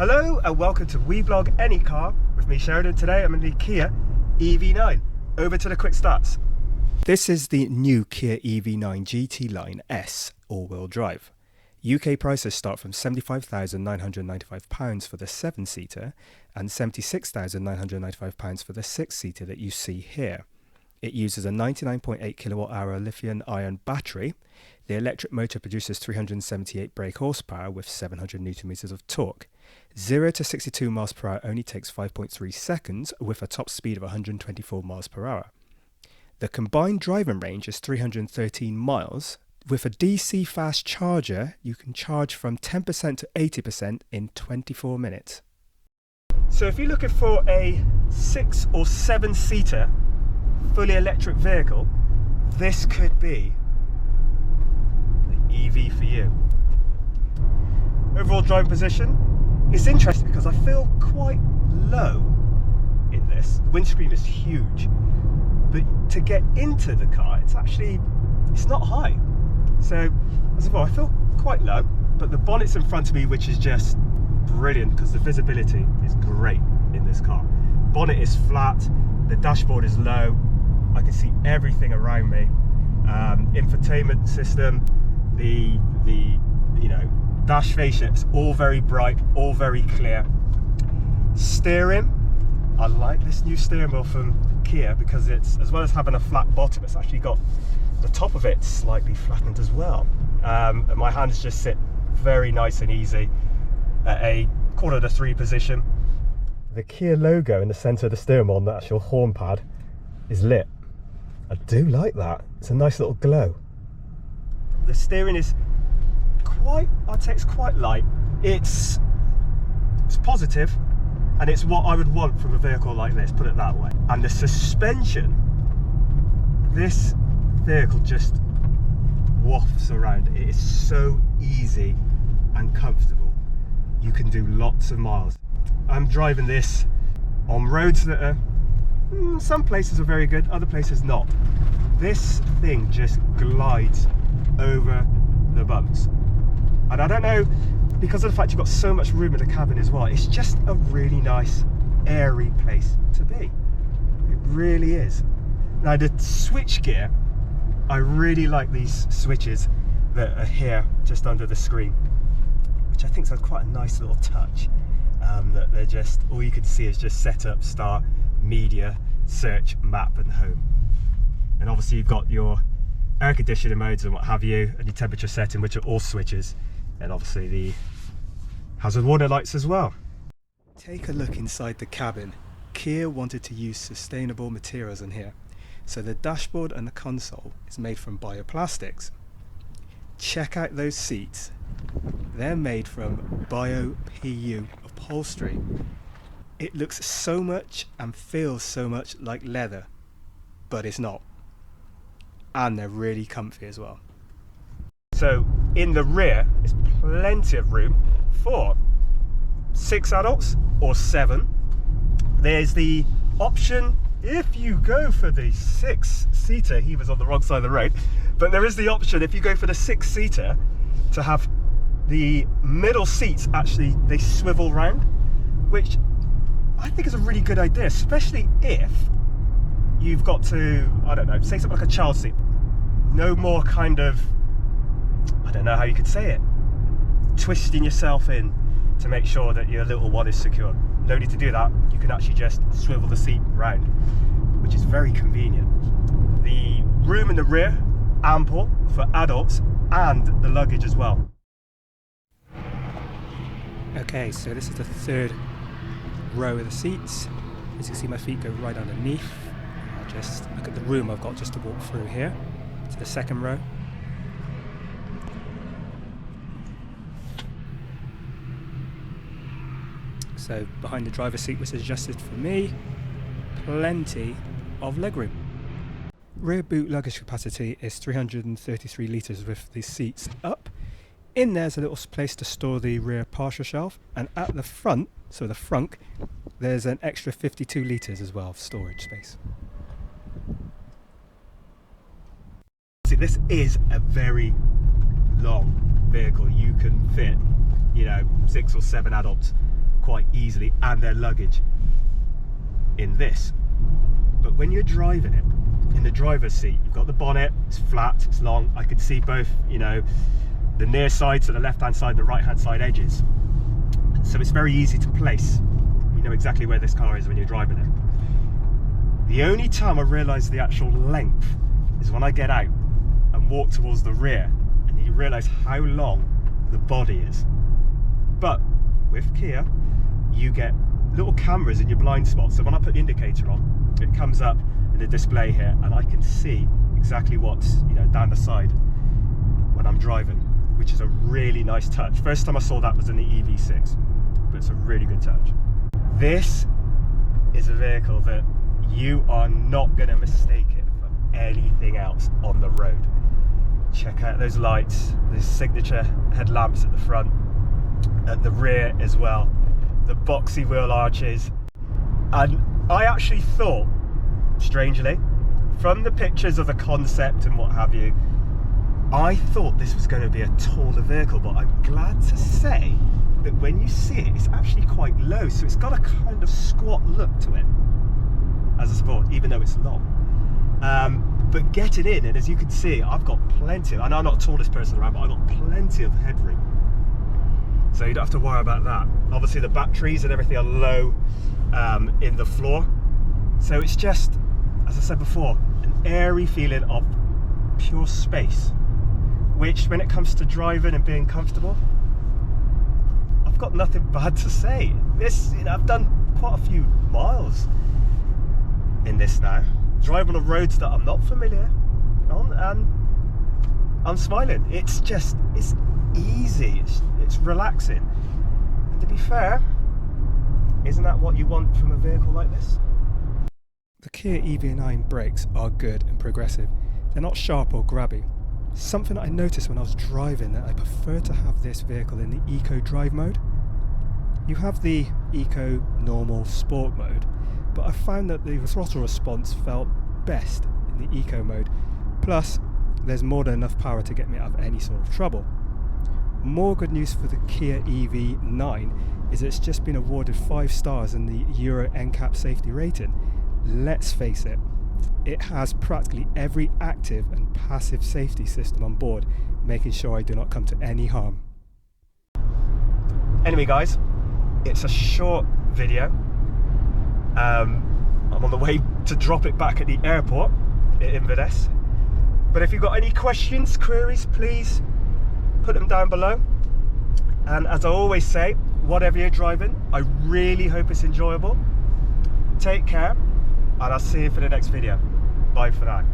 Hello and welcome to Weblog Any Car with me, Sheridan. Today I'm in the Kia EV9. Over to the quick stats. This is the new Kia EV9 GT-Line S all-wheel drive. UK prices start from £75,995 for the 7-seater and £76,995 for the 6-seater that you see here. It uses a 99.8 kWh lithium-ion battery. The electric motor produces 378 brake horsepower with 700 Nm of torque. 0 to 62 miles per hour only takes 5.3 seconds with a top speed of 124 miles per hour. The combined driving range is 313 miles. With a DC fast charger, you can charge from 10% to 80% in 24 minutes. So if you're looking for a 6 or 7-seater fully electric vehicle, this could be the EV for you. Overall driving position, it's interesting because I feel quite low in this. The windscreen is huge, but to get into the car, it's not high. So as I feel quite low, but the bonnet's in front of me, which is just brilliant because the visibility is great in this car. Bonnet is flat, the dashboard is low, I can see everything around me. Infotainment system, the dash face, it's all very bright, all very clear. Steering, I like this new steering wheel from Kia because it's, as well as having a flat bottom, it's actually got the top of it slightly flattened as well. And my hands just sit very nice and easy at a 1/4 position. The Kia logo in the centre of the steering wheel on the actual horn pad is lit. I do like that. It's a nice little glow. The steering is I'd say it's quite light. It's positive, and it's what I would want from a vehicle like this, put it that way. And the suspension, this vehicle just wafts around. It is so easy and comfortable. You can do lots of miles. I'm driving this on roads that are, some places are very good, other places not. This thing just glides over the bumps. And I don't know, because of the fact you've got so much room in the cabin as well, it's just a really nice, airy place to be. It really is. Now the switch gear, I really like these switches that are here just under the screen, which I think is quite a nice little touch. That they're just, all you can see is just setup, start, media, search, map and home. And obviously you've got your air conditioning modes and what have you, and your temperature setting, which are all switches, and obviously the hazard warning lights as well. Take a look inside the cabin. Kia wanted to use sustainable materials in here, so the dashboard and the console is made from bioplastics. Check out those seats. They're made from bio-PU upholstery. It looks so much and feels so much like leather, but it's not. And they're really comfy as well. So in the rear is plenty of room for 6 adults or 7. There's the option, if you go for the 6-seater, he was on the wrong side of the road, but there is the option, if you go for the 6-seater, to have the middle seats actually, they swivel round, which I think is a really good idea, especially if you've got to, I don't know, say something like a child seat. No more kind of, I don't know how you could say it, twisting yourself in to make sure that your little one is secure. No need to do that. You can actually just swivel the seat round, which is very convenient. The room in the rear, ample for adults and the luggage as well. Okay, so this is the 3rd row of the seats. As you can see, my feet go right underneath. I'll just look at the room I've got just to walk through here to the 2nd row. So behind the driver's seat, which is adjusted for me, plenty of legroom. Rear boot luggage capacity is 333 litres with the seats up. In there's a little place to store the rear partial shelf, and at the front, so the frunk, there's an extra 52 litres as well of storage space. See, this is a very long vehicle. You can fit, 6 or 7 adults quite easily, and their luggage in this. But when you're driving it, in the driver's seat, you've got the bonnet, it's flat, it's long. I can see both, you know, the near side, so the left-hand side and the right-hand side edges. So it's very easy to place. You know exactly where this car is when you're driving it. The only time I realise the actual length is when I get out and walk towards the rear, and you realise how long the body is. But with Kia, you get little cameras in your blind spot, so when I put the indicator on, it comes up in the display here, and I can see exactly what's, you know, down the side when I'm driving, which is a really nice touch. First time I saw that was in the EV6, but it's a really good touch. This is a vehicle that you are not going to mistake it for anything else on the road. Check out those lights, those signature headlamps at the front, at the rear as well, the boxy wheel arches. And I actually thought, strangely, from the pictures of the concept and what have you, I thought this was going to be a taller vehicle, but I'm glad to say that when you see it, it's actually quite low, so it's got a kind of squat look to it as a sport, even though it's long. But getting in, and as you can see, I've got plenty of, and I'm not the tallest person around, but I've got plenty of headroom, so you don't have to worry about that. Obviously the batteries and everything are low in the floor, so it's just, as I said before, an airy feeling of pure space, which when it comes to driving and being comfortable, I've got nothing bad to say. This, you know, I've done quite a few miles in this now, driving on roads that I'm not familiar on, and I'm smiling. It's just, it's easy, it's relaxing. And to be fair, isn't that what you want from a vehicle like this? The Kia EV9 brakes are good and progressive. They're not sharp or grabby. Something that I noticed when I was driving, that I prefer to have this vehicle in the Eco Drive mode. You have the Eco, Normal, Sport mode, but I found that the throttle response felt best in the Eco mode. Plus, there's more than enough power to get me out of any sort of trouble. More good news for the Kia EV9 is that it's just been awarded 5 stars in the Euro NCAP safety rating. Let's face it, it has practically every active and passive safety system on board, making sure I do not come to any harm. Anyway guys, it's a short video. I'm on the way to drop it back at the airport at Inverness. But if you've got any questions, queries, please put them down below. And as I always say, whatever you're driving, I really hope it's enjoyable. Take care, and I'll see you for the next video. Bye for now.